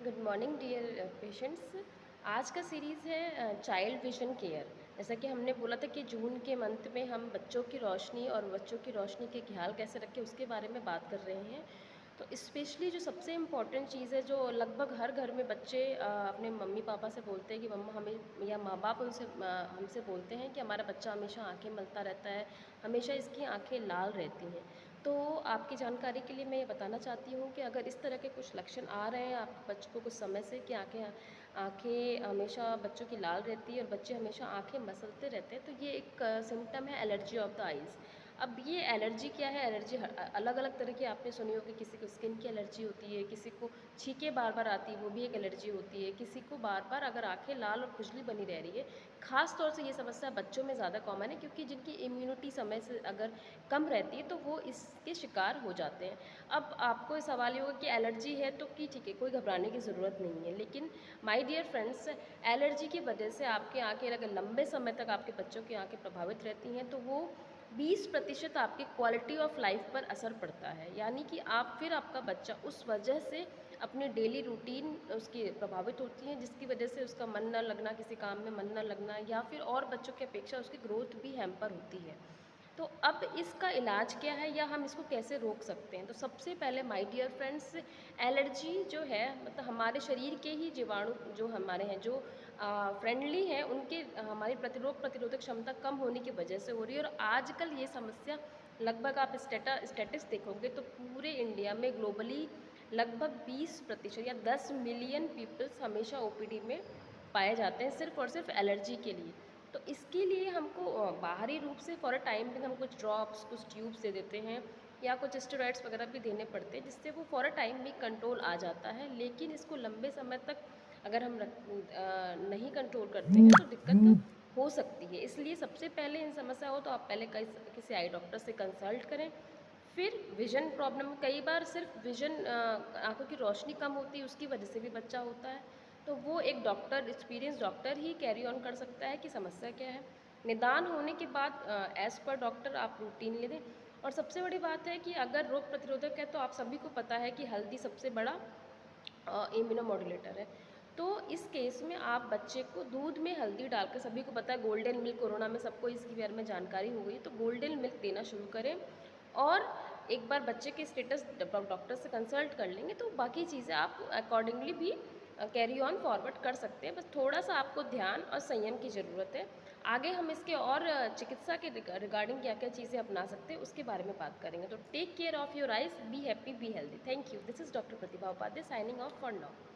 Good morning dear patients. आज का series है चाइल्ड विजन केयर। जैसा कि हमने बोला था कि जून के मंथ में हम बच्चों की रोशनी और बच्चों की रोशनी के ख्याल कैसे रखें उसके बारे में बात कर रहे हैं। तो स्पेशली जो सबसे इम्पॉर्टेंट चीज़ है, जो लगभग हर घर में बच्चे अपने मम्मी पापा से बोलते हैं कि मम्मा हमें, या माँ बाप उनसे हमसे बोलते हैं कि हमारा बच्चा हमेशा आंखें मलता रहता है, हमेशा इसकी आंखें लाल रहती हैं। तो आपकी जानकारी के लिए मैं ये बताना चाहती हूँ कि अगर इस तरह के कुछ लक्षण आ रहे हैं आपके बच्चों को कुछ समय से, कि आंखें आंखें हमेशा बच्चों की लाल रहती है और बच्चे हमेशा आंखें मसलते रहते हैं, तो ये एक सिम्टम है एलर्जी ऑफ द आइज़। अब ये एलर्जी क्या है? एलर्जी अलग अलग तरह की आपने सुनी होगी। किसी को स्किन की एलर्जी होती है, किसी को छींकें बार बार आती है, वो भी एक एलर्जी होती है, किसी को बार बार अगर आंखें लाल और खुजली बनी रह रही है। ख़ास तौर से ये समस्या बच्चों में ज़्यादा कॉमन है, क्योंकि जिनकी इम्यूनिटी समय से अगर कम रहती है तो वो इसके शिकार हो जाते हैं। अब आपको सवाल ये होगा कि एलर्जी है तो कि ठीक है, कोई घबराने की ज़रूरत नहीं है। लेकिन माय डियर फ्रेंड्स, एलर्जी की वजह से आपकी आंखें अगर लंबे समय तक आपके बच्चों की आंखें प्रभावित रहती हैं तो वो 20% आपकी क्वालिटी ऑफ लाइफ पर असर पड़ता है। यानी कि आप फिर आपका बच्चा उस वजह से अपनी डेली रूटीन उसकी प्रभावित होती है, जिसकी वजह से उसका मन न लगना, किसी काम में मन न लगना, या फिर और बच्चों की अपेक्षा उसकी ग्रोथ भी हैम्पर होती है। तो अब इसका इलाज क्या है, या हम इसको कैसे रोक सकते हैं? तो सबसे पहले माय डियर फ्रेंड्स, एलर्जी जो है मतलब हमारे शरीर के ही जीवाणु जो हमारे हैं, जो फ्रेंडली हैं, उनके हमारी प्रतिरोधक क्षमता कम होने की वजह से हो रही है। और आजकल ये समस्या लगभग आप स्टेटिस्टिक्स देखोगे तो पूरे इंडिया में ग्लोबली लगभग 20% या 10 मिलियन पीपल्स हमेशा ओपीडी में पाए जाते हैं, सिर्फ और सिर्फ एलर्जी के लिए। तो इसके लिए हमको बाहरी रूप से फॉर अ टाइम बिंग हम कुछ ड्रॉप्स, कुछ ट्यूब्स दे देते हैं, या कुछ स्टेरॉइड्स वगैरह भी देने पड़ते हैं, जिससे वो फॉर अ टाइम में कंट्रोल आ जाता है। लेकिन इसको लंबे समय तक अगर हम नहीं कंट्रोल करते हैं तो दिक्कत हो सकती है। इसलिए सबसे पहले इन समस्या हो तो आप पहले किसी आई डॉक्टर से कंसल्ट करें। फिर विज़न प्रॉब्लम, कई बार सिर्फ विज़न आँखों की रोशनी कम होती है, उसकी वजह से भी बच्चा होता है। तो वो एक doctor, experience doctor he carry on कर सकता है कि समस्या क्या है। निदान होने के बाद एज़ पर डॉक्टर आप रूटीन ले दें। और सबसे बड़ी बात है कि अगर रोग प्रतिरोधक है तो आप सभी को पता है कि हल्दी सबसे बड़ा इम्यूनोमॉड्यूलेटर है। तो इस केस में आप बच्चे को दूध में हल्दी डालकर, सभी को पता है गोल्डन मिल्क, कोरोना में सबको इसके बारे में जानकारी हो गई, तो गोल्डन मिल्क देना शुरू करें। और एक बार बच्चे के स्टेटस डॉक्टर से कंसल्ट कर लेंगे तो बाकी चीज़ें आप अकॉर्डिंगली भी कैरी ऑन फॉरवर्ड कर सकते हैं। बस थोड़ा सा आपको ध्यान और संयम की ज़रूरत है। आगे हम इसके और चिकित्सा के रिगार्डिंग क्या क्या चीज़ें अपना सकते हैं उसके बारे में बात करेंगे। तो take care of your eyes, be happy, be healthy. Thank you. This is doctor Pratibha Upadhyay signing off for now.